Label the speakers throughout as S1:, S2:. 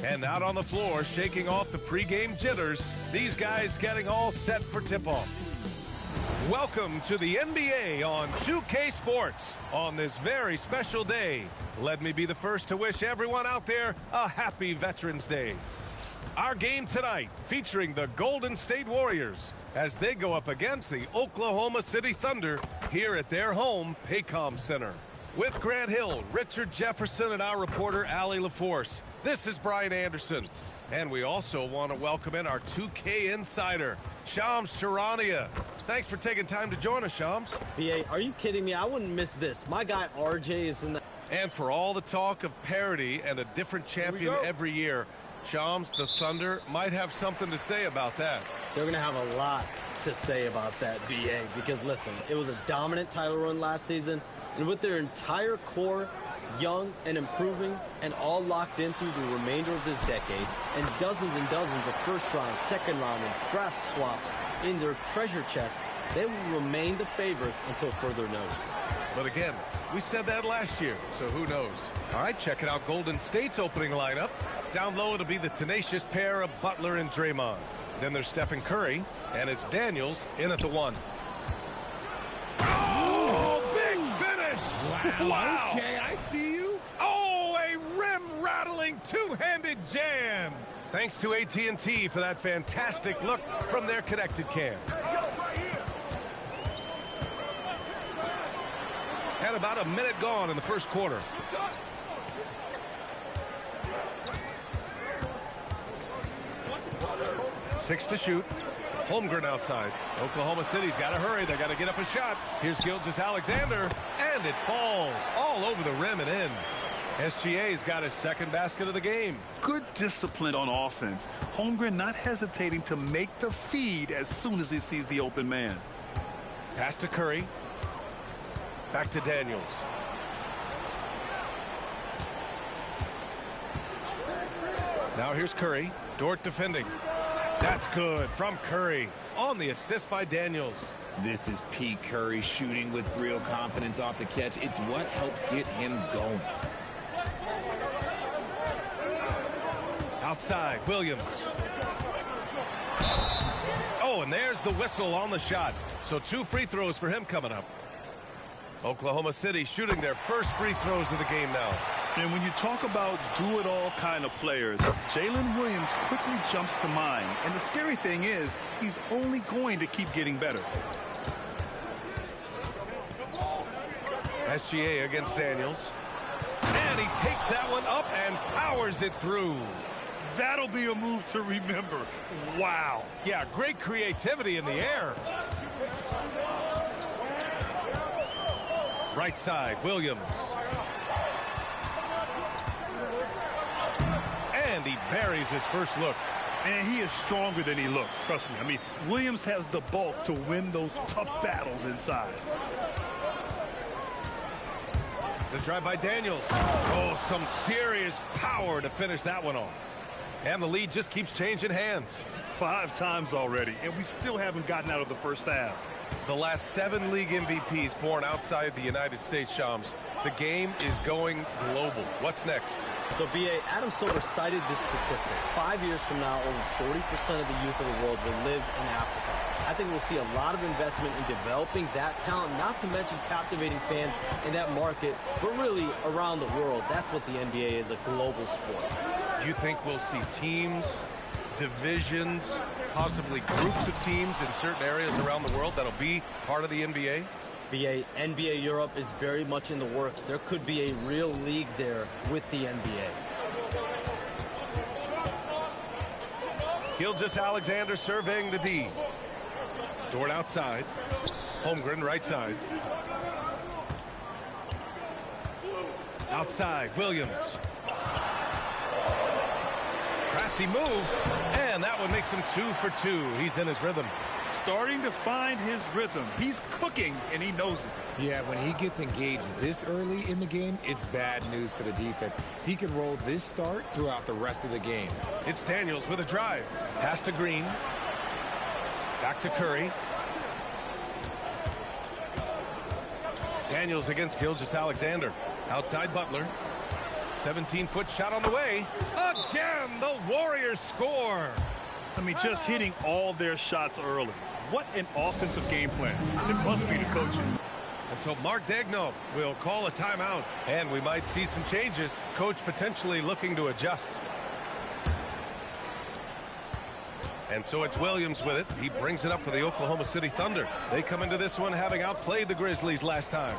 S1: And out on the floor, shaking off the pregame jitters, these guys getting all set for tip-off. Welcome to the NBA on 2K Sports. On this very special day, let me be the first to wish everyone out there a happy Veterans Day. Our game tonight featuring the Golden State Warriors as they go up against the Oklahoma City Thunder here at their home Paycom Center. With Grant Hill, Richard Jefferson, and our reporter Allie LaForce, this is Brian Anderson. And we also want to welcome in our 2K insider, Shams Charania. Thanks for taking time to join us, Shams.
S2: BA, are you kidding me? I wouldn't miss this. My guy RJ is in the...
S1: And for all the talk of parity and a different champion every year, Shams, the Thunder might have something to say about that.
S2: They're going to have a lot to say about that, BA, because listen, it was a dominant title run last season, and with their entire core young and improving and all locked in through the remainder of this decade, and dozens of first round, second round, and draft swaps in their treasure chest, they will remain the favorites until further notice.
S1: But again, we said that last year, so who knows? All right, checking out Golden State's opening lineup. Down low, it'll be the tenacious pair of Butler and Draymond. Then there's Stephen Curry, and it's Daniels in at the 1. Oh, big finish! Wow!
S3: Okay, I see you.
S1: Oh, a rim-rattling two-handed jam! Thanks to AT&T for that fantastic look from their connected cam. And about a minute gone in the first quarter. Six to shoot. Holmgren outside. Oklahoma City's got to hurry. They got to get up a shot. Here's Gilgeous-Alexander, and it falls all over the rim and in. SGA's got his second basket of the game.
S4: Good discipline on offense. Holmgren not hesitating to make the feed as soon as he sees the open man.
S1: Pass to Curry. Back to Daniels. Now here's Curry. Dort defending. That's good from Curry on the assist by Daniels.
S5: This is Pete Curry shooting with real confidence off the catch. It's what helps get him going.
S1: Outside, Williams. Oh, and there's the whistle on the shot. So 2 free throws for him coming up. Oklahoma City shooting their first free throws of the game now.
S4: And when you talk about do-it-all kind of players, Jalen Williams quickly jumps to mind. And the scary thing is, he's only going to keep getting better.
S1: SGA against Daniels. And he takes that one up and powers it through.
S4: That'll be a move to remember. Wow.
S1: Yeah, great creativity in the air. Right side, Williams. And he buries his first look.
S4: And he is stronger than he looks, trust me. I mean, Williams has the bulk to win those tough battles inside.
S1: The drive by Daniels. Oh, some serious power to finish that one off. And the lead just keeps changing hands.
S4: 5 times already, and we still haven't gotten out of the first half.
S1: The last 7 league MVPs born outside the United States, Shams. The game is going global. What's next?
S2: So, BA, Adam Silver cited this statistic. 5 years from now, over 40% of the youth of the world will live in Africa. I think we'll see a lot of investment in developing that talent, not to mention captivating fans in that market, but really around the world. That's what the NBA is, a global sport.
S1: Do you think we'll see teams, divisions, possibly groups of teams in certain areas around the world that'll be part of the NBA?
S2: BA, NBA Europe is very much in the works. There could be a real league there with the NBA.
S1: Gilgeous-Alexander surveying the D. Dort outside. Holmgren right side. Outside, Williams. Crafty move, and that one makes him 2 for 2. He's in his rhythm.
S4: Starting to find his rhythm. He's cooking, and he knows it.
S3: Yeah, when he gets engaged this early in the game, it's bad news for the defense. He can roll this start throughout the rest of the game.
S1: It's Daniels with a drive. Pass to Green. Back to Curry. Daniels against Gilgeous-Alexander. Outside Butler. 17-foot shot on the way. Again, the Warriors score.
S4: I mean, just hitting all their shots early. What an offensive game plan. It must be the coaching.
S1: And so Mark Daigneault will call a timeout. And we might see some changes. Coach potentially looking to adjust. And so it's Williams with it. He brings it up for the Oklahoma City Thunder. They come into this one having outplayed the Grizzlies last time.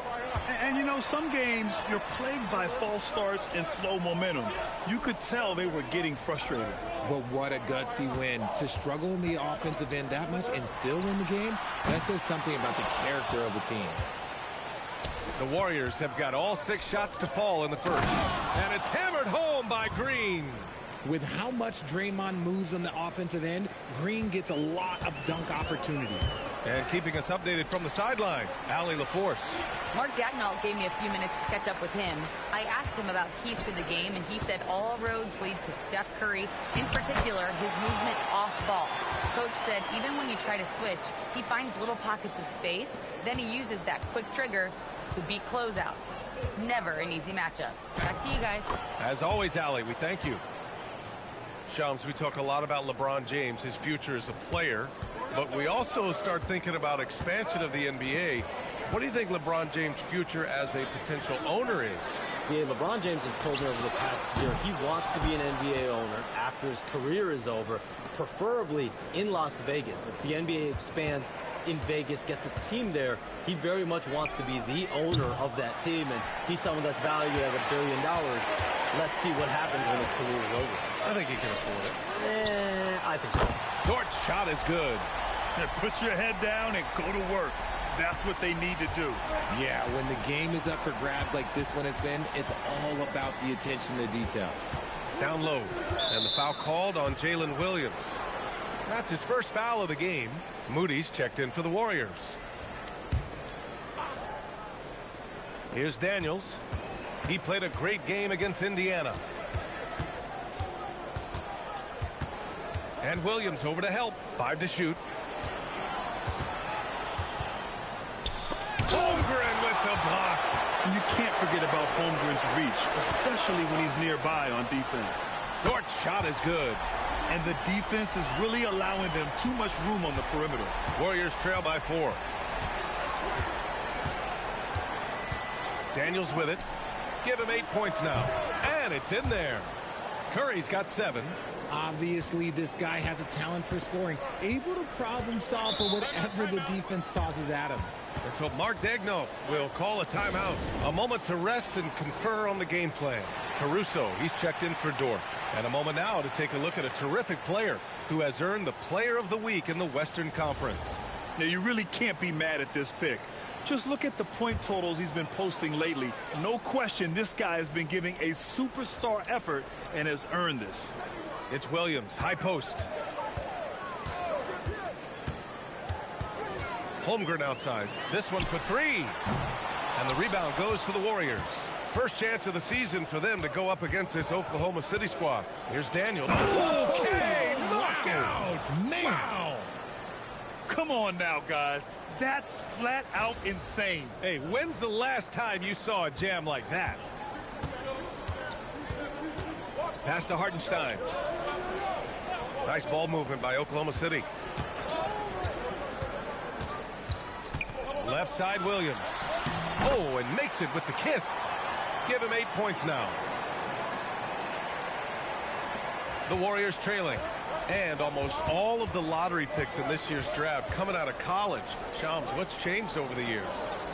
S4: And you know, some games you're plagued by false starts and slow momentum. You could tell they were getting frustrated.
S5: But what a gutsy win. To struggle in the offensive end that much and still win the game, that says something about the character of the team.
S1: The Warriors have got all 6 shots to fall in the first. And it's hammered home by Green.
S5: With how much Draymond moves on the offensive end, Green gets a lot of dunk opportunities.
S1: And keeping us updated from the sideline, Allie LaForce.
S6: Mark Daigneault gave me a few minutes to catch up with him. I asked him about keys to the game, and he said all roads lead to Steph Curry, in particular, his movement off ball. Coach said even when you try to switch, he finds little pockets of space, then he uses that quick trigger to beat closeouts. It's never an easy matchup. Back to you guys.
S1: As always, Allie, we thank you. Shams, we talk a lot about LeBron James, his future as a player, but we also start thinking about expansion of the NBA. What do you think LeBron James' future as a potential owner is?
S2: Yeah, LeBron James has told me over the past year he wants to be an NBA owner after his career is over, preferably in Las Vegas. If the NBA expands in Vegas, gets a team there, he very much wants to be the owner of that team, and he's someone that's valued at $1 billion. Let's see what happens when his career is over.
S1: I think he can afford it.
S2: I think so.
S1: Dort's shot is good.
S4: Yeah, put your head down and go to work. That's what they need to do.
S5: Yeah, when the game is up for grabs like this one has been, it's all about the attention to detail.
S1: Down low, and the foul called on Jalen Williams. That's his first foul of the game. Moody's checked in for the Warriors. Here's Daniels. He played a great game against Indiana. And Williams over to help. 5 to shoot. Holmgren with the block.
S4: And you can't forget about Holmgren's reach, especially when he's nearby on defense.
S1: Dort's shot is good.
S4: And the defense is really allowing them too much room on the perimeter.
S1: Warriors trail by 4. Daniels with it. Give him 8 points now. And it's in there. Curry's got 7.
S5: Obviously, this guy has a talent for scoring, able to problem solve for whatever the defense tosses at him.
S1: And so Mark Daigneault will call a timeout. A moment to rest and confer on the game plan. Caruso, he's checked in for Dort. And a moment now to take a look at a terrific player who has earned the Player of the Week in the Western Conference.
S4: Now, you really can't be mad at this pick. Just look at the point totals he's been posting lately. No question, this guy has been giving a superstar effort and has earned this.
S1: It's Williams, high post. Holmgren outside. This one for 3. And the rebound goes to the Warriors. First chance of the season for them to go up against this Oklahoma City squad. Here's Daniel. Okay, knockout.
S5: Man.
S1: Wow.
S4: Come on now, guys. That's flat out insane.
S1: Hey, when's the last time you saw a jam like that? Pass to Hartenstein. Nice ball movement by Oklahoma City. Left side, Williams. Oh, and makes it with the kiss. Give him 8 points now. The Warriors trailing. And almost all of the lottery picks in this year's draft coming out of college. Shams, what's changed over the years?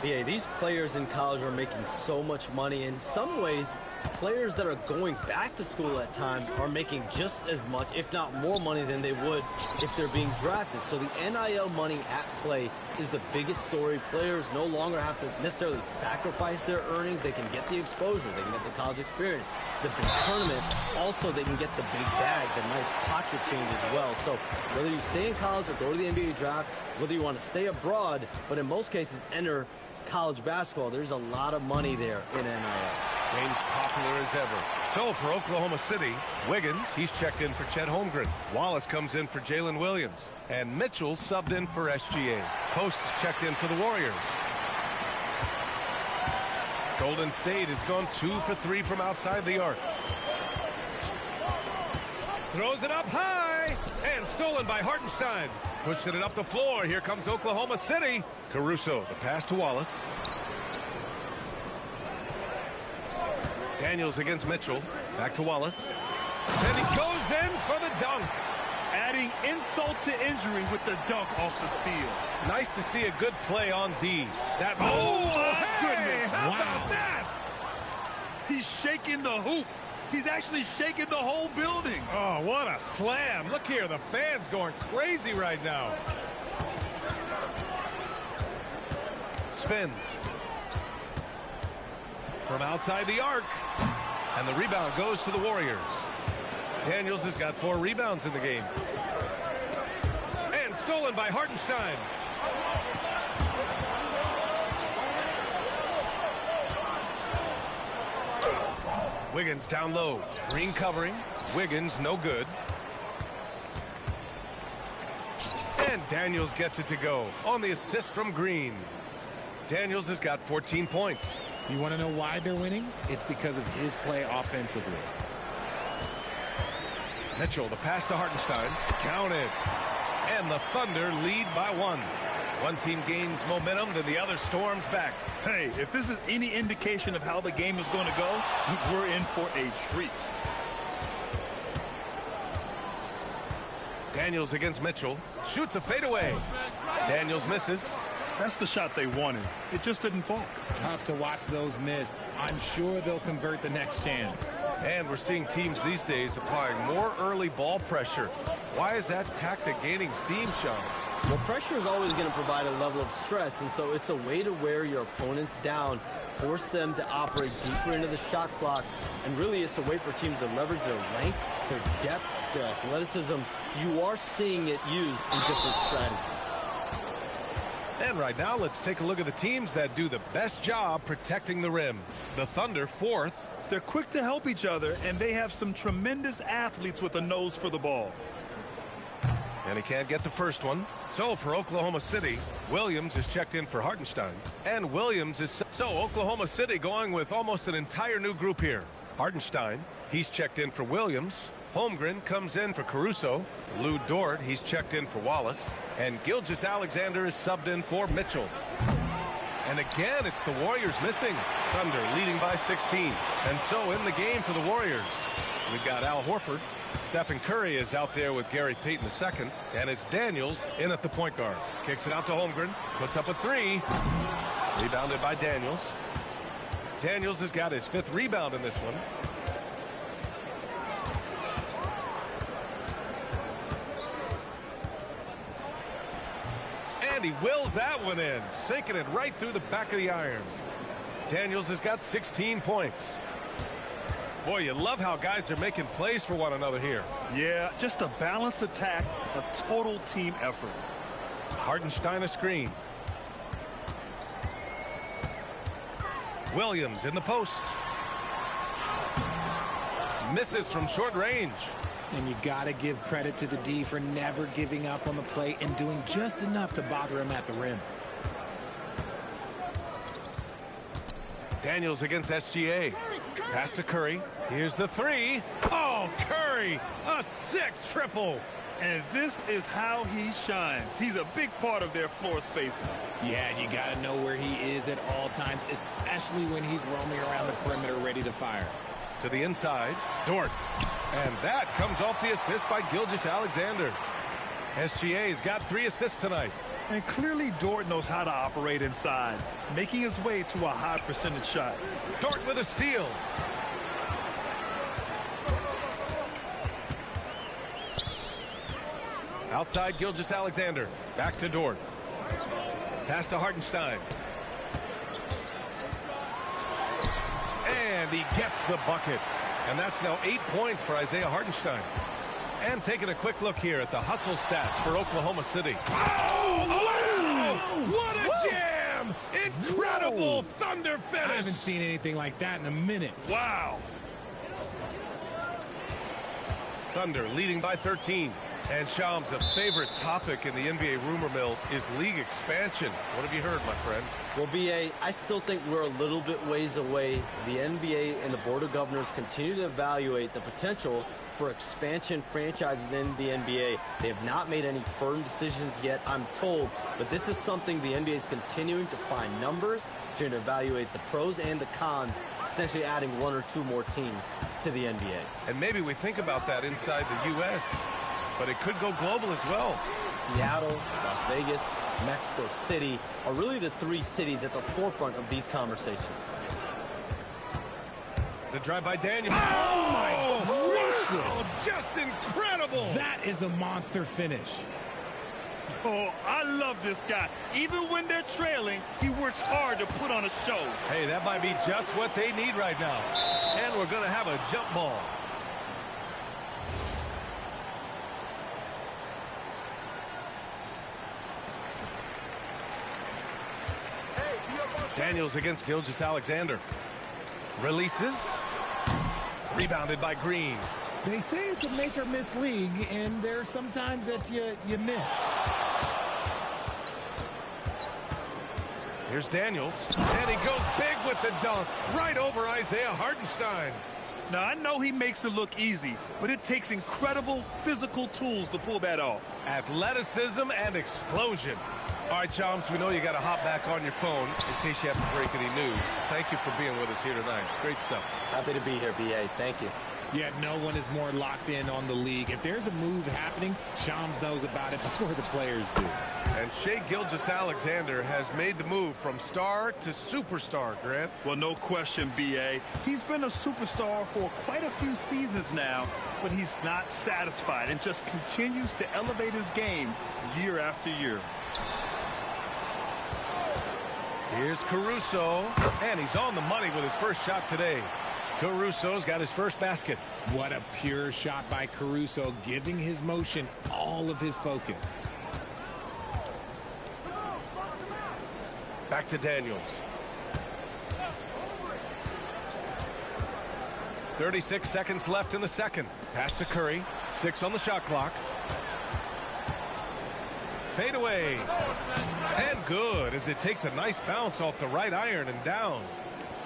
S2: Yeah, these players in college are making so much money. In some ways, players that are going back to school at times are making just as much, if not more money than they would if they're being drafted. So the NIL money at play is the biggest story. Players no longer have to necessarily sacrifice their earnings. They can get the exposure. They can get the college experience. The big tournament, also they can get the big bag, the nice pocket change as well. So whether you stay in college or go to the NBA draft, whether you want to stay abroad, but in most cases enter college basketball, there's a lot of money there in NIL.
S1: Game's popular as ever. So for Oklahoma City, Wiggins, he's checked in for Chet Holmgren. Wallace comes in for Jalen Williams. And Mitchell subbed in for SGA. Post is checked in for the Warriors. Golden State has gone 2 for 3 from outside the arc. Throws it up high and stolen by Hartenstein. Pushing it up the floor. Here comes Oklahoma City. Caruso, the pass to Wallace. Daniels against Mitchell. Back to Wallace. And he goes in for the dunk.
S4: Adding insult to injury with the dunk off the steal.
S1: Nice to see a good play on D. That
S4: my
S1: goodness. How
S4: wow.
S1: about that?
S4: He's shaking the hoop. He's actually shaking the whole building.
S1: Oh, what a slam. Look here, the fans going crazy right now. Spins. From outside the arc. And the rebound goes to the Warriors. Daniels has got 4 rebounds in the game. And stolen by Hartenstein. Wiggins down low. Green covering. Wiggins no good. And Daniels gets it to go on the assist from Green. Daniels has got 14 points.
S5: You want to know why they're winning? It's because of his play offensively.
S1: Mitchell, the pass to Hartenstein. Counted. And the Thunder lead by 1. One team gains momentum, then the other storms back.
S4: Hey, if this is any indication of how the game is going to go, we're in for a treat.
S1: Daniels against Mitchell. Shoots a fadeaway. Daniels misses.
S4: That's the shot they wanted. It just didn't fall.
S5: Tough to watch those miss. I'm sure they'll convert the next chance.
S1: And we're seeing teams these days applying more early ball pressure. Why is that tactic gaining steam, Sean?
S2: Well, pressure is always going to provide a level of stress, and so it's a way to wear your opponents down, force them to operate deeper into the shot clock, and really it's a way for teams to leverage their length, their depth, their athleticism. You are seeing it used in different strategies.
S1: And right now, let's take a look at the teams that do the best job protecting the rim. The Thunder, 4th.
S4: They're quick to help each other, and they have some tremendous athletes with a nose for the ball.
S1: And he can't get the first one. So for Oklahoma City, Williams is checked in for Hartenstein. And Williams is... So Oklahoma City going with almost an entire new group here. Hartenstein, he's checked in for Williams. Holmgren comes in for Caruso. Lou Dort, he's checked in for Wallace. And Gilgeous-Alexander is subbed in for Mitchell. And again, it's the Warriors missing. Thunder leading by 16. And so in the game for the Warriors, we've got Al Horford. Stephen Curry is out there with Gary Payton II. And it's Daniels in at the point guard. Kicks it out to Holmgren. Puts up a 3. Rebounded by Daniels. Daniels has got his 5th rebound in this one. And he wills that one in, sinking it right through the back of the iron. Daniels has got 16 points. Boy, you love how guys are making plays for one another here.
S4: Yeah, just a balanced attack, a total team effort.
S1: Hartenstein a screen. Williams in the post. Misses from short range.
S5: And you got to give credit to the D for never giving up on the play and doing just enough to bother him at the rim.
S1: Daniels against SGA. Pass to Curry. Here's the 3. Oh, Curry! A sick triple.
S4: And this is how he shines. He's a big part of their floor spacing.
S5: Yeah, you got to know where he is at all times, especially when he's roaming around the perimeter ready to fire.
S1: To the inside, Dort. And that comes off the assist by Gilgeous-Alexander. SGA's got 3 assists tonight.
S4: And clearly Dort knows how to operate inside, making his way to a high percentage shot.
S1: Dort with a steal. Outside Gilgeous-Alexander. Back to Dort. Pass to Hartenstein. And he gets the bucket. And that's now 8 points for Isaiah Hartenstein. And taking a quick look here at the hustle stats for Oklahoma City. Oh, what a jam! Incredible Thunder finish.
S5: I haven't seen anything like that in a minute.
S4: Wow.
S1: Thunder leading by 13. And Shams, a favorite topic in the NBA rumor mill is league expansion. What have you heard, my friend?
S2: Well, BA, I still think we're a little bit ways away. The NBA and the Board of Governors continue to evaluate the potential for expansion franchises in the NBA. They have not made any firm decisions yet, I'm told, but this is something the NBA is continuing to find numbers, to evaluate the pros and the cons, potentially adding 1 or 2 more teams to the NBA.
S1: And maybe we think about that inside the U.S., but it could go global as well.
S2: Seattle, Las Vegas, Mexico City are really the 3 cities at the forefront of these conversations.
S1: The drive by Daniel.
S5: Oh, my gracious.
S1: Oh, just incredible.
S5: That is a monster finish.
S4: Oh, I love this guy. Even when they're trailing, he works hard to put on a show.
S1: Hey, that might be just what they need right now. And we're going to have a jump ball. Daniels against Gilgeous-Alexander. Releases. Rebounded by Green.
S5: They say it's a make-or-miss league, and there are some times that you miss.
S1: Here's Daniels. And he goes big with the dunk. Right over Isaiah Hartenstein.
S4: Now, I know he makes it look easy, but it takes incredible physical tools to pull that off.
S1: Athleticism and explosion. All right, Chomps, we know you got to hop back on your phone in case you have to break any news. Thank you for being with us here tonight. Great stuff.
S2: Happy to be here, BA. Thank you.
S5: Yeah, no one is more locked in on the league. If there's a move happening, Shams knows about it before the players do.
S1: And Shai Gilgeous-Alexander has made the move from star to superstar, Grant.
S4: Well, no question, BA. He's been a superstar for quite a few seasons now, but he's not satisfied and just continues to elevate his game year after year.
S1: Here's Caruso, and he's on the money with his first shot today. Caruso's got his first basket.
S5: What a pure shot by Caruso, giving his motion all of his focus.
S1: Back to Daniels. 36 seconds left in the second. Pass to Curry. 6 on the shot clock. Fade away. And good as it takes a nice bounce off the right iron and down.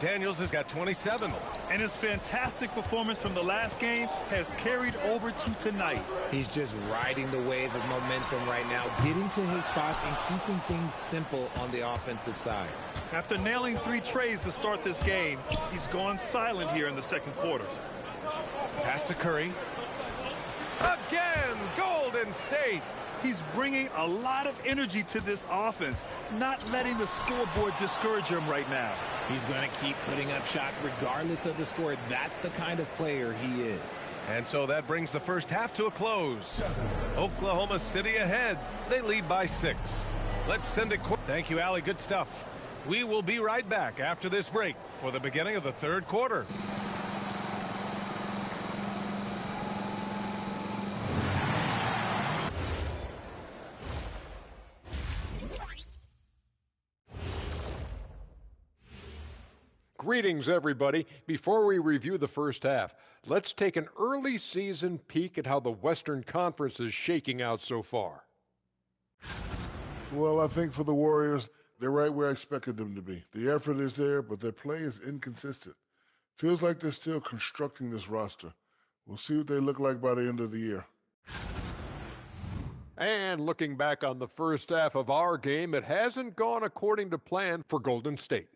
S1: Daniels has got 27.
S4: And his fantastic performance from the last game has carried over to tonight.
S5: He's just riding the wave of momentum right now, getting to his spots and keeping things simple on the offensive side.
S4: After nailing 3 trays to start this game, he's gone silent here in the second quarter.
S1: Pass to Curry. Again, Golden State.
S4: He's bringing a lot of energy to this offense, not letting the scoreboard discourage him right now.
S5: He's going to keep putting up shots regardless of the score. That's the kind of player he is.
S1: And so that brings the first half to a close. Oklahoma City ahead. They lead by 6. Let's send it. Thank you, Allie. Good stuff. We will be right back after this break for the beginning of the third quarter.
S7: Greetings, everybody. Before we review the first half, let's take an early season peek at how the Western Conference is shaking out so far.
S8: Well, I think for the Warriors, they're right where I expected them to be. The effort is there, but their play is inconsistent. Feels like they're still constructing this roster. We'll see what they look like by the end of the year.
S7: And looking back on the first half of our game, it hasn't gone according to plan for Golden State.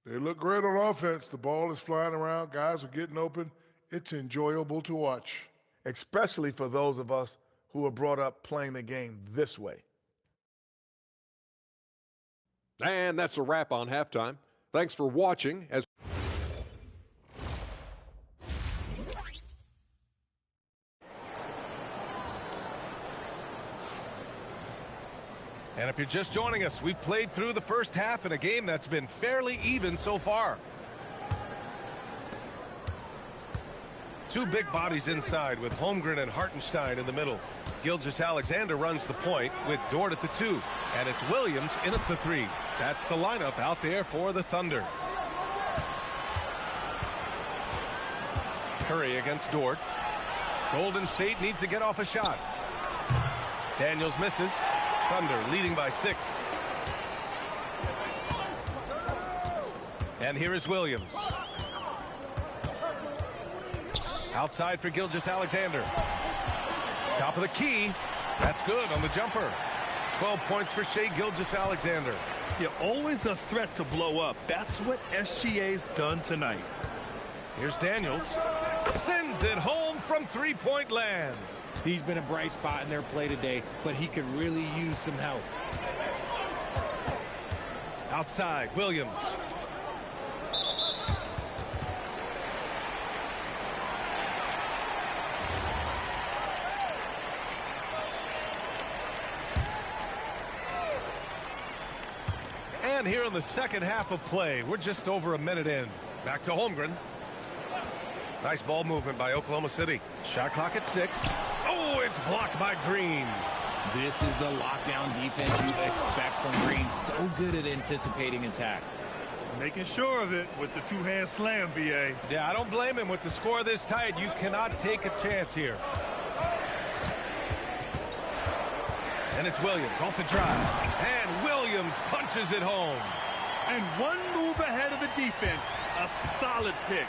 S8: They look great on offense. The ball is flying around. Guys are getting open. It's enjoyable to watch.
S9: Especially for those of us who are brought up playing the game this way.
S7: And that's a wrap on halftime. Thanks for watching.
S1: And if you're just joining us, we've played through the first half in a game that's been fairly even so far. 2 big bodies inside with Holmgren and Hartenstein in the middle. Gilgeous-Alexander runs the point with Dort at the 2. And it's Williams in at the 3. That's the lineup out there for the Thunder. Curry against Dort. Golden State needs to get off a shot. Daniels misses. Thunder leading by 6. And here is Williams. Outside for Gilgeous-Alexander. Top of the key. That's good on the jumper. 12 points for Shai Gilgeous-Alexander.
S4: You're always a threat to blow up. That's what SGA's done tonight.
S1: Here's Daniels. Sends it home from three-point land.
S5: He's been a bright spot in their play today, but he could really use some help.
S1: Outside, Williams. And here in the second half of play, we're just over a minute in. Back to Holmgren. Nice ball movement by Oklahoma City. Shot clock at 6. Oh, it's blocked by Green.
S5: This is the lockdown defense you expect from Green. So good at anticipating attacks.
S4: Making sure of it with the two-hand slam, B.A.
S1: Yeah, I don't blame him. With the score this tight, you cannot take a chance here. And it's Williams off the drive. And Williams punches it home.
S4: And one move ahead of the defense. A solid pick.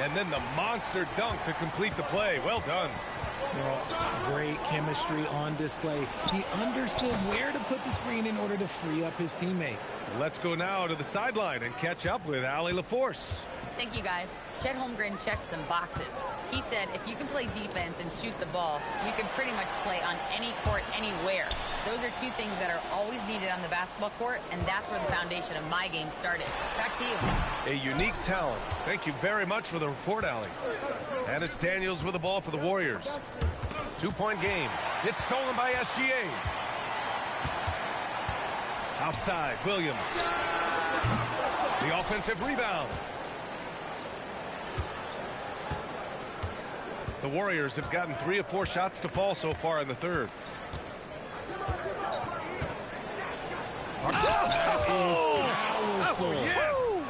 S1: And then the monster dunk to complete the play. Well done.
S5: Well, great chemistry on display. He understood where to put the screen in order to free up his teammate.
S1: Let's go now to the sideline and catch up with Allie LaForce.
S6: Thank you, guys. Chet Holmgren checked some boxes. He said if you can play defense and shoot the ball, you can pretty much play on any court, anywhere. Those are two things that are always needed on the basketball court, and that's where the foundation of my game started. Back to you.
S1: A unique talent. Thank you very much for the report, Allie. And it's Daniels with the ball for the Warriors. 2-point game. It's stolen by SGA. Outside, Williams. The offensive rebound. The Warriors have gotten 3 of 4 shots to fall so far in the third.
S5: That is powerful.
S1: Yes!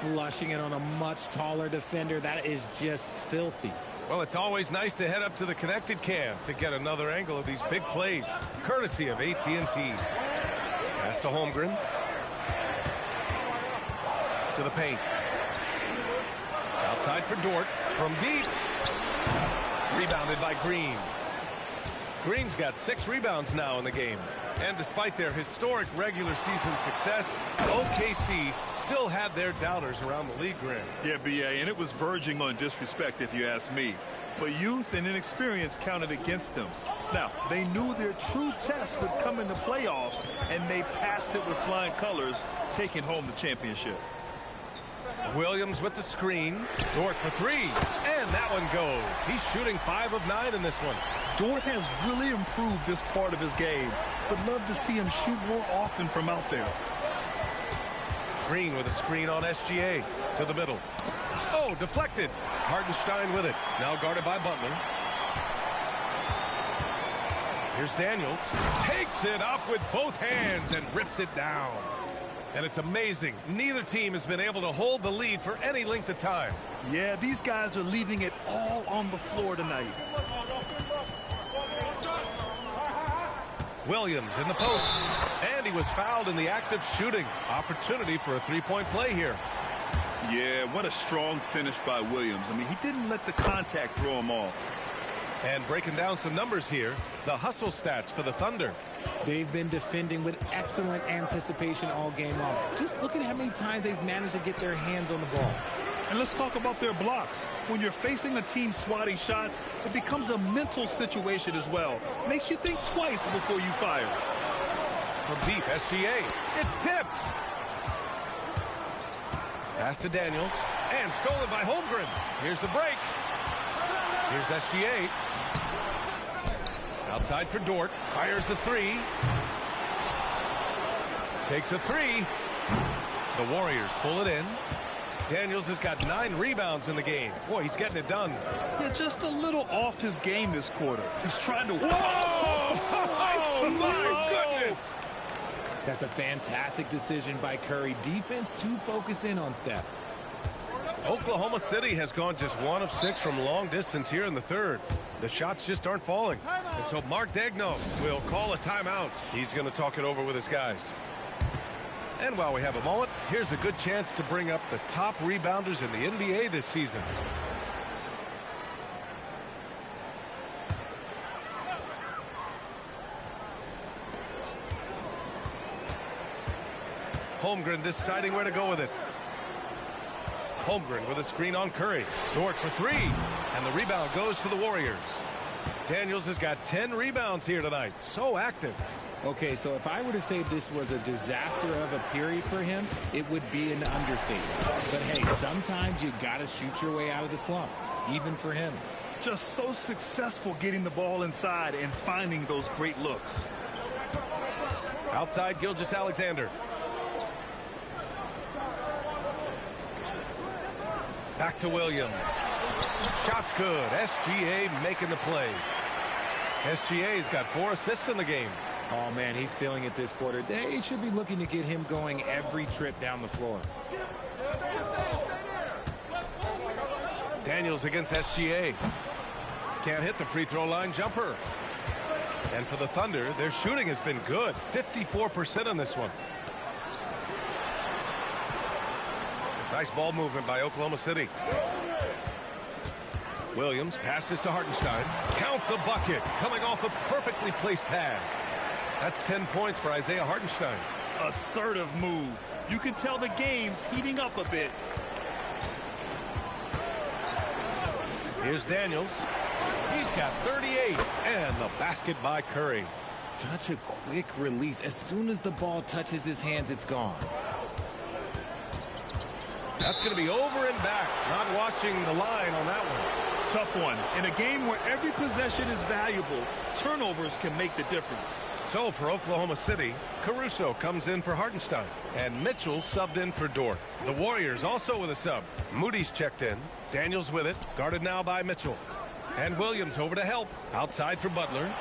S5: Flushing it on a much taller defender. That is just filthy.
S1: Well, it's always nice to head up to the connected cam to get another angle of these big plays, courtesy of AT&T. Pass to Holmgren. To the paint. Outside for Dort. From deep. Rebounded by Green. Green's got 6 rebounds now in the game. And despite their historic regular season success, OKC still had their doubters around the league, Graham.
S4: Yeah, B.A., and it was verging on disrespect if you ask me. But youth and inexperience counted against them. Now, they knew their true test would come in the playoffs, and they passed it with flying colors, taking home the championship.
S1: Williams with the screen. Dort for 3. And that one goes. He's shooting 5 of 9 in this one.
S4: Dort has really improved this part of his game. Would love to see him shoot more often from out there.
S1: Green with a screen on SGA. To the middle. Oh, deflected. Hartenstein with it. Now guarded by Butler. Here's Daniels. Takes it up with both hands and rips it down. And it's amazing. Neither team has been able to hold the lead for any length of time.
S4: Yeah, these guys are leaving it all on the floor tonight.
S1: Williams in the post. And he was fouled in the act of shooting. Opportunity for a 3-point play here.
S4: Yeah, what a strong finish by Williams. I mean, he didn't let the contact throw him off.
S1: And breaking down some numbers here, the hustle stats for the Thunder.
S5: They've been defending with excellent anticipation all game long. Just look at how many times they've managed to get their hands on the ball.
S4: And let's talk about their blocks. When you're facing a team swatting shots, it becomes a mental situation as well. Makes you think twice before you fire.
S1: From deep, SGA. It's tipped. Pass to Daniels. And stolen by Holmgren. Here's the break. Here's SGA. Outside for Dort. Fires the 3. Takes a 3. The Warriors pull it in. Daniels has got 9 rebounds in the game. Boy, he's getting it done.
S4: Yeah, just a little off his game this quarter. He's trying to...
S1: Whoa! Oh, my goodness!
S5: That's a fantastic decision by Curry. Defense too focused in on Steph.
S1: Oklahoma City has gone just 1 of 6 from long distance here in the third. The shots just aren't falling. And so Mark Daigneault will call a timeout. He's going to talk it over with his guys. And while we have a moment, here's a good chance to bring up the top rebounders in the NBA this season. Holmgren deciding where to go with it. Holmgren with a screen on Curry. Dort for 3. And the rebound goes to the Warriors. Daniels has got 10 rebounds here tonight. So active.
S5: Okay, so if I were to say this was a disaster of a period for him, it would be an understatement. But hey, sometimes you got to shoot your way out of the slump, even for him.
S4: Just so successful getting the ball inside and finding those great looks.
S1: Outside Gilgeous-Alexander. Back to Williams. Shot's good. SGA making the play. SGA's got 4 assists in the game.
S5: Oh, man, he's feeling it this quarter. They should be looking to get him going every trip down the floor.
S1: Daniels against SGA. Can't hit the free throw line jumper. And for the Thunder, their shooting has been good. 54% on this one. Nice ball movement by Oklahoma City. Williams passes to Hartenstein. Count the bucket. Coming off a perfectly placed pass. That's 10 points for Isaiah Hartenstein.
S4: Assertive move. You can tell the game's heating up a bit.
S1: Here's Daniels. He's got 38. And the basket by Curry.
S5: Such a quick release. As soon as the ball touches his hands, it's gone.
S1: That's going to be over and back. Not watching the line on that one.
S4: Tough one. In a game where every possession is valuable, turnovers can make the difference.
S1: So for Oklahoma City, Caruso comes in for Hartenstein. And Mitchell subbed in for Dort. The Warriors also with a sub. Moody's checked in. Daniels with it. Guarded now by Mitchell. And Williams over to help. Outside for Butler.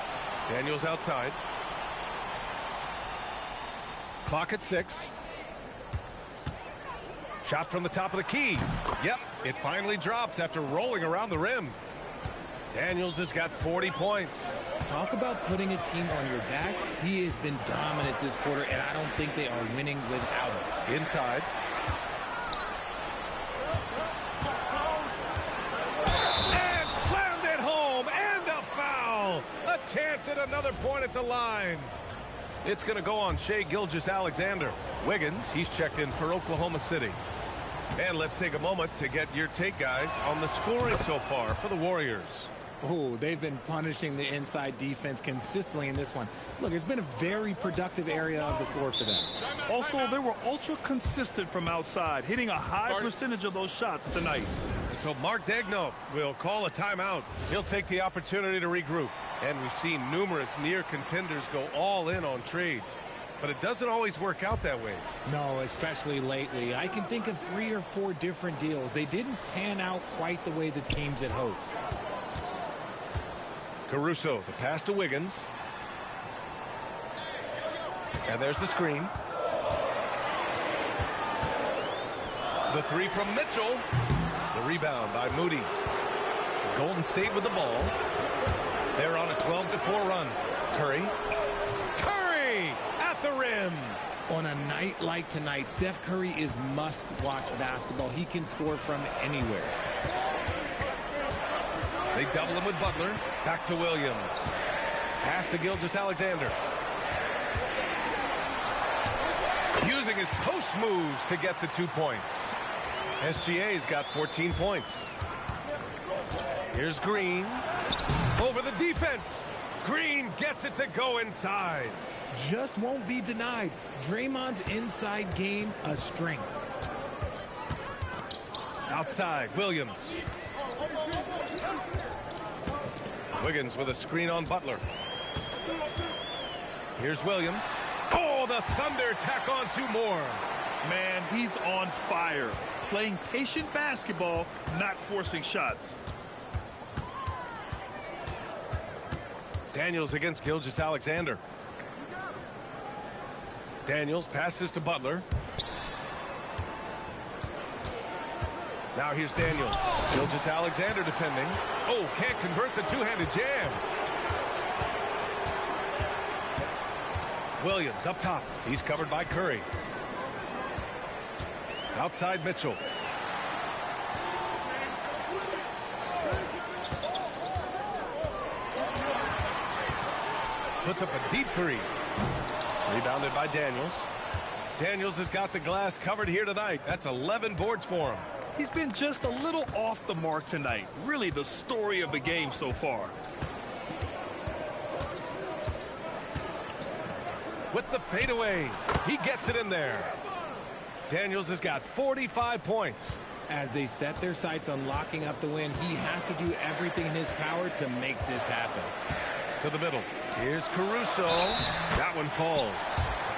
S1: Daniels outside. Clock at 6. Shot from the top of the key. Yep, it finally drops after rolling around the rim. Daniels has got 40 points.
S5: Talk about putting a team on your back. He has been dominant this quarter, and I don't think they are winning without him.
S1: Inside. And slammed it home, and a foul. A chance at another point at the line. It's going to go on Shai Gilgeous-Alexander. Wiggins, he's checked in for Oklahoma City. And let's take a moment to get your take, guys, on the scoring so far for the Warriors.
S5: Oh, they've been punishing the inside defense consistently in this one. Look, it's been a very productive area of the floor for them.
S4: Also, they were ultra consistent from outside, hitting a high percentage of those shots tonight.
S1: So Mark Daigneault will call a timeout. He'll take the opportunity to regroup. And we've seen numerous near contenders go all in on trades. But it doesn't always work out that way.
S5: No, especially lately. I can think of 3 or 4 different deals. They didn't pan out quite the way the teams had hoped.
S1: Caruso, the pass to Wiggins. And there's the screen. The 3 from Mitchell. The rebound by Moody. Golden State with the ball. They're on a 12-4 run. Curry. Curry at the rim.
S5: On a night like tonight, Steph Curry is must-watch basketball. He can score from anywhere.
S1: They double him with Butler. Back to Williams. Pass to Gilgeous-Alexander. Using his post moves to get the 2 points. SGA's got 14 points. Here's Green. Over the defense. Green gets it to go inside.
S5: Just won't be denied. Draymond's inside game, a strength.
S1: Outside, Williams. Wiggins with a screen on Butler. Here's Williams. Oh, the Thunder tack on 2 more.
S4: Man, he's on fire. Playing patient basketball, not forcing shots.
S1: Daniels against Gilgeous-Alexander. Daniels passes to Butler. Now here's Daniels. Gilgeous-Alexander defending. Oh, can't convert the two-handed jam. Williams up top. He's covered by Curry. Outside Mitchell. Puts up a deep three. Rebounded by Daniels. Daniels has got the glass covered here tonight. That's 11 boards for him.
S4: He's been just a little off the mark tonight. Really the story of the game so far.
S1: With the fadeaway, he gets it in there. Daniels has got 45 points.
S5: As they set their sights on locking up the win, he has to do everything in his power to make this happen.
S1: To the middle. Here's Caruso. That one falls.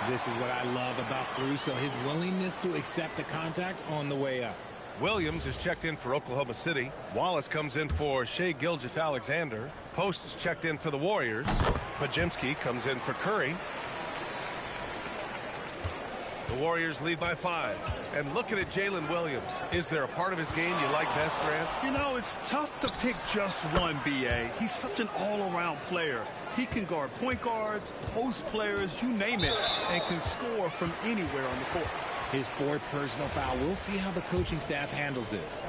S5: This is what I love about Caruso, his willingness to accept the contact on the way up.
S1: Williams is checked in for Oklahoma City. Wallace comes in for Shai Gilgeous-Alexander. Post is checked in for the Warriors. Podziemski comes in for Curry. The Warriors lead by 5. And looking at Jalen Williams, is there a part of his game you like best, Grant?
S4: You know, it's tough to pick just one, B.A. He's such an all-around player. He can guard point guards, post players, you name it, and can score from anywhere on the court.
S5: His 4th personal foul. We'll see how the coaching staff handles this.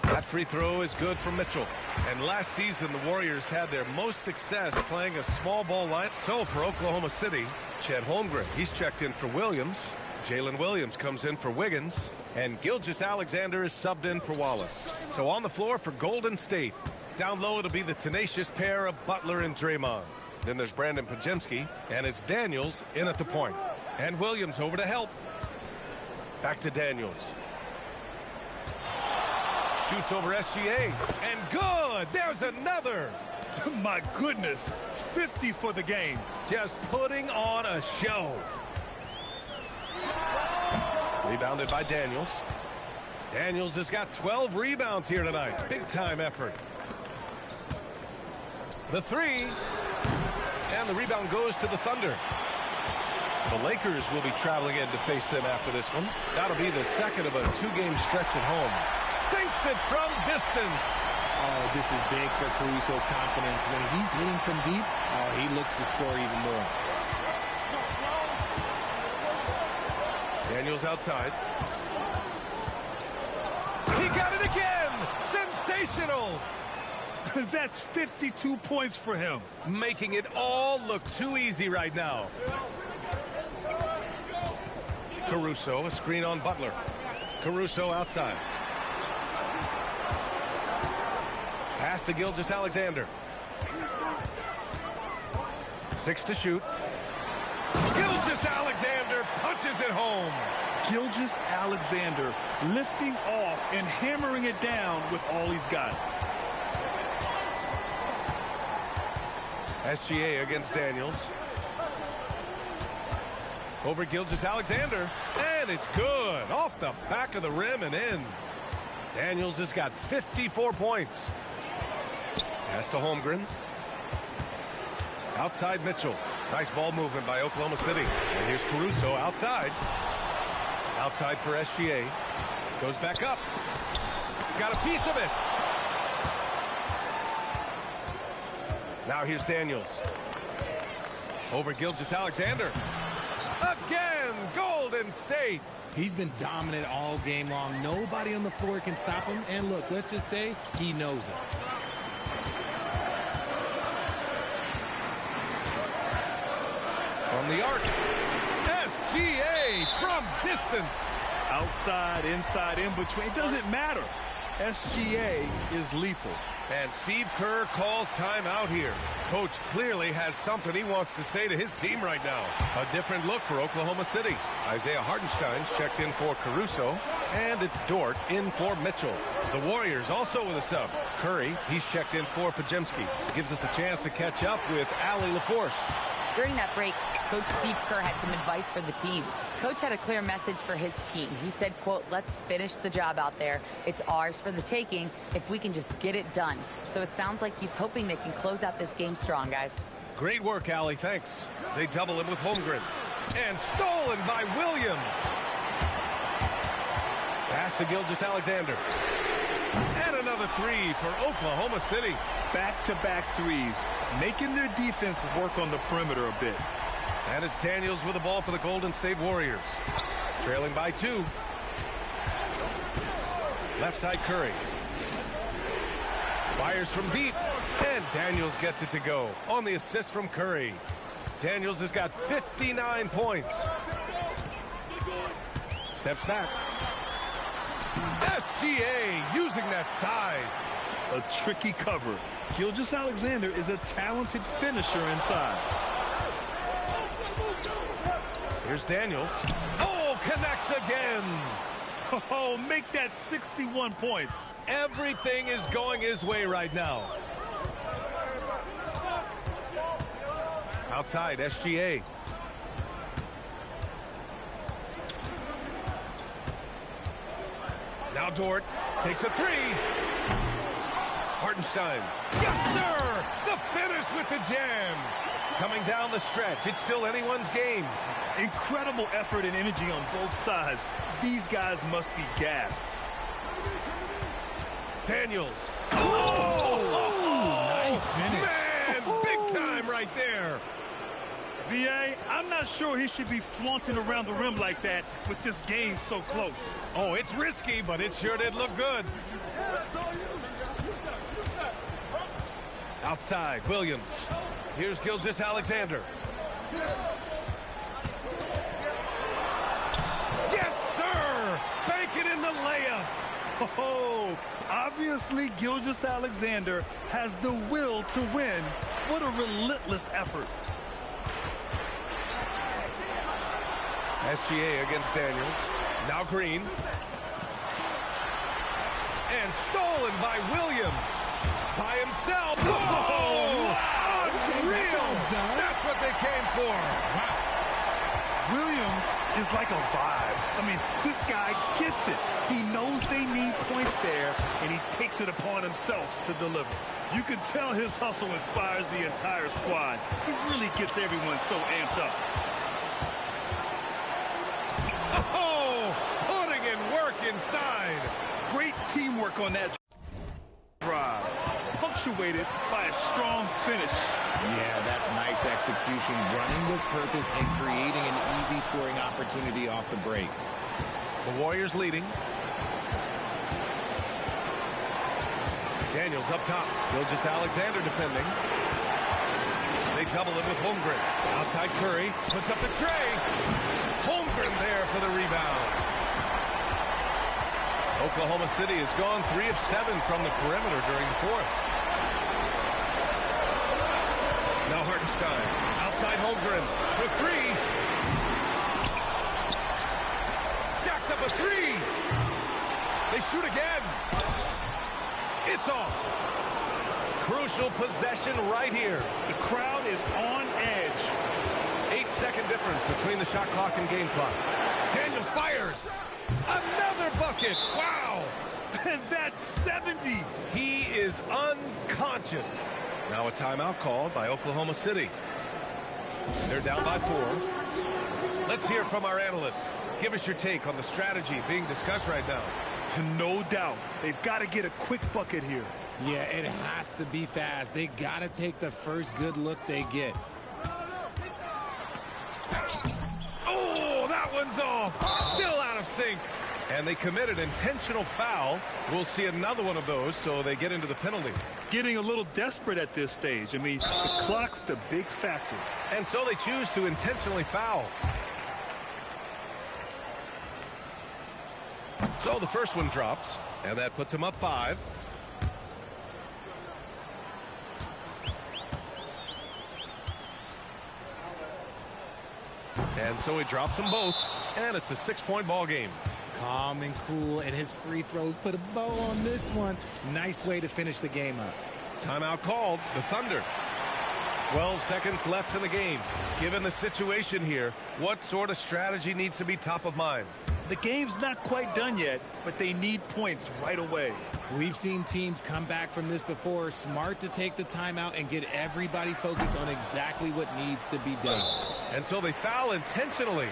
S1: That free throw is good for Mitchell. And last season, the Warriors had their most success playing a small ball line. So for Oklahoma City, Chet Holmgren, he's checked in for Williams. Jalen Williams comes in for Wiggins. And Gilgeous-Alexander is subbed in for Wallace. So on the floor for Golden State. Down low, it'll be the tenacious pair of Butler and Draymond. Then there's Brandon Podziemski, and it's Daniels in at the point. And Williams over to help. Back to Daniels. Shoots over SGA. And good! There's another!
S4: My goodness, 50 for the game.
S1: Just putting on a show. Rebounded by Daniels. Daniels has got 12 rebounds here tonight. Big time effort. The three. And the rebound goes to the Thunder. The Lakers will be traveling in to face them after this one. That'll be the second of a 2-game stretch at home. Sinks it from distance.
S5: Oh, this is big for Caruso's confidence. When he's hitting from deep, he looks to score even more.
S1: Daniels outside. He got it again! Sensational!
S4: That's 52 points for him.
S1: Making it all look too easy right now. Caruso, a screen on Butler. Caruso outside. Pass to Gilgeous-Alexander. 6 to shoot. Gilgeous-Alexander punches it home.
S4: Gilgeous-Alexander lifting off and hammering it down with all he's got.
S1: SGA against Daniels. Over Gilgeous-Alexander. And it's good. Off the back of the rim and in. Daniels has got 54 points. Pass to Holmgren. Outside Mitchell. Nice ball movement by Oklahoma City. And here's Caruso outside. Outside for SGA. Goes back up. Got a piece of it. Now here's Daniels. Over Gilgeous-Alexander. Again, Golden State.
S5: He's been dominant all game long. Nobody on the floor can stop him. And look, let's just say he knows it.
S1: From the arc. SGA from distance.
S4: Outside, inside, in between. It doesn't matter. SGA is lethal.
S1: And Steve Kerr calls timeout here. Coach clearly has something he wants to say to his team right now. A different look for Oklahoma City. Isaiah Hartenstein's checked in for Caruso. And it's Dort in for Mitchell. The Warriors also with a sub. Curry, he's checked in for Podziemski. Gives us a chance to catch up with Allie LaForce.
S6: During that break, Coach Steve Kerr had some advice for the team. Coach had a clear message for his team. He said, quote, let's finish the job out there. It's ours for the taking if we can just get it done. So it sounds like he's hoping they can close out this game strong, guys.
S1: Great work, Allie. Thanks. They double him with Holmgren. And stolen by Williams. Pass Pass to Gilgeous-Alexander. And another three for Oklahoma City.
S4: Back-to-back threes, making their defense work on the perimeter a bit.
S1: And it's Daniels with the ball for the Golden State Warriors. Trailing by 2. Left side Curry. Fires from deep. And Daniels gets it to go on the assist from Curry. Daniels has got 59 points. Steps back. SGA using that size.
S4: A tricky cover. Gilgeous-Alexander is a talented finisher inside.
S1: Here's Daniels. Oh, connects again.
S4: Oh, make that 61 points.
S1: Everything is going his way right now. Outside, SGA. Now Dort takes a three. Hartenstein. Yes, sir! The finish with the jam. Coming down the stretch. It's still anyone's game.
S4: Incredible effort and energy on both sides. These guys must be gassed.
S1: Daniels.
S5: Nice finish.
S1: Man, big time right there.
S4: B.A., I'm not sure he should be flaunting around the rim like that with this game so close.
S1: Oh, it's risky, but it sure did look good. Outside, Williams. Here's Gilgeous-Alexander. Yes, sir! Bank it in the layup.
S4: Oh, obviously Gilgeous-Alexander has the will to win. What a relentless effort.
S1: SGA against Daniels. Now Green. And stolen by Williams. By himself. Oh! Unreal! That's what they came for.
S4: Wow. Williams is like a vibe. I mean, this guy gets it. He knows they need points there, and he takes it upon himself to deliver. You can tell his hustle inspires the entire squad. He really gets everyone so amped up.
S1: Oh, putting in work inside.
S4: Great teamwork on that drive, punctuated by a strong finish.
S5: Yeah, that's nice execution, running with purpose and creating an easy scoring opportunity off the break.
S1: The Warriors leading. Daniels up top. Gilgeous-Alexander defending. They double it with Holmgren. Outside Curry. Puts up the tray. Holmgren there for the rebound. Oklahoma City has gone 3 of 7 from the perimeter during the fourth. Now Hartenstein. Outside Holmgren for 3. Jacks up a 3. They shoot again. It's off. Crucial possession right here.
S4: The crowd is on edge.
S1: 8-second difference between the shot clock and game clock. Daniels fires. Another bucket. Wow.
S4: And that's 70.
S1: He is unconscious. Now a timeout called by Oklahoma City. They're down by 4. Let's hear from our analyst. Give us your take on the strategy being discussed right now.
S4: No doubt. They've got to get a quick bucket here.
S5: Yeah, it has to be fast. They got to take the first good look they get.
S1: Oh, that one's off. Still out of sync. And they committed intentional foul. We'll see another one of those, so they get into the penalty.
S4: Getting a little desperate at this stage. I mean, the clock's the big factor.
S1: And so they choose to intentionally foul. So the first one drops, and that puts him up 5. And so he drops them both, and it's a 6-point ball game.
S5: Calm and cool, and his free throws put a bow on this one. Nice way to finish the game up.
S1: Timeout called. The Thunder. 12 seconds left in the game. Given the situation here, what sort of strategy needs to be top of mind?
S4: The game's not quite done yet, but they need points right away.
S5: We've seen teams come back from this before. Smart to take the timeout and get everybody focused on exactly what needs to be done.
S1: And so they foul intentionally.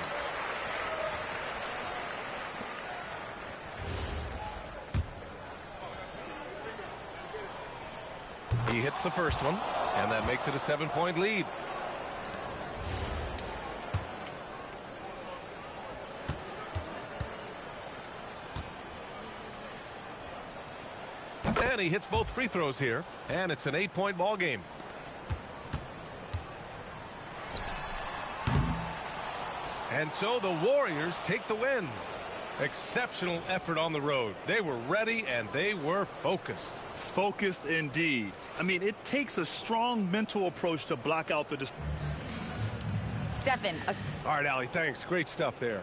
S1: He hits the first one, and that makes it a 7-point lead. And he hits both free throws here, and it's an 8-point ball game. And so the Warriors take the win. Exceptional effort on the road. They were ready and they were focused.
S4: Focused indeed. I mean, it takes a strong mental approach to block out the...
S6: Stephen.
S1: All right, Allie, thanks. Great stuff there.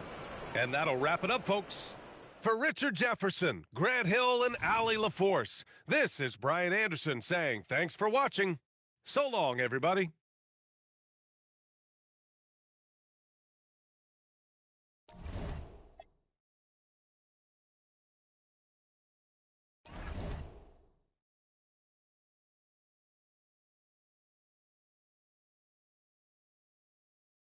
S1: And that'll wrap it up, folks. For Richard Jefferson, Grant Hill, and Allie LaForce, this is Brian Anderson saying thanks for watching. So long, everybody.